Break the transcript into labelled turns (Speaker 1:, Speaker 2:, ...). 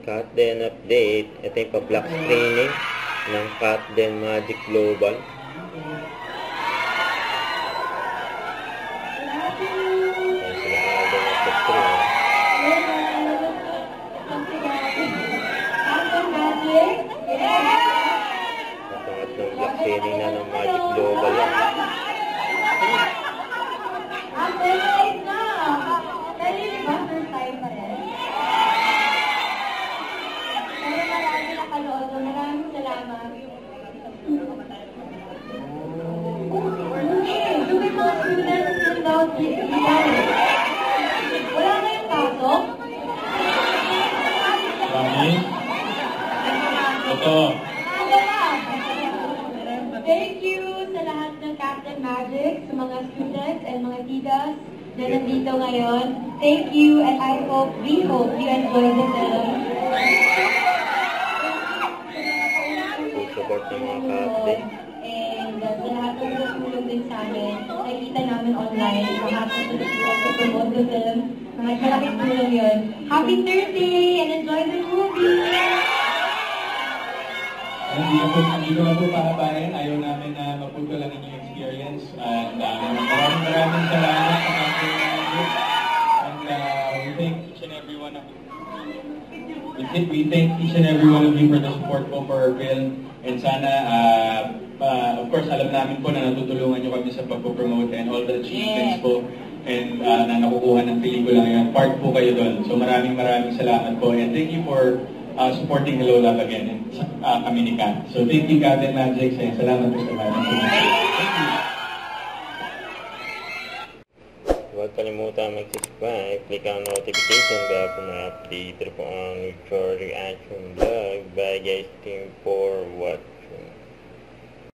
Speaker 1: Captain update. Ito yung pa-black screening ng Captain Magic Global. Ayan sila Alden at Catherine. Natangat ng black screening na ng Magic Global yan.
Speaker 2: Wala na yung pasok?
Speaker 3: Mami? Ito.
Speaker 2: Thank you sa lahat ng Captain Magic, sa mga students and mga tidas na nandito ngayon. Thank you and I hope, we hope you enjoy the film.
Speaker 1: Full support ng mga Captain.
Speaker 2: And sa lahat ng tutulong din sa amin, nakikita namin online, lahat ng tutulong to promote the film. Malaking tulong yun. Happy Thursday and enjoy the movie!
Speaker 3: Hindi ko na po pahabayan. Ayaw namin na mapunto lang inyong experience. And maraming salamat sa Captain Magic. And we thank each and every one of you. We thank each and every one of you for the support po for our film. And sana, of course, alam namin po na natutulungan nyo kami sa pagpo-promote and all the achievements po. And na nakukuha ng pelikula ngayon. Part po kayo doon. So maraming salamat po. And thank you for supporting Hello Love again and kami ni Kat. So thank you, Captain Magic. Salamat po sa mga.
Speaker 1: Huwag kalimutan mag-subscribe, click ang notification bell para ma-update po ang future reaction vlog by guys team for what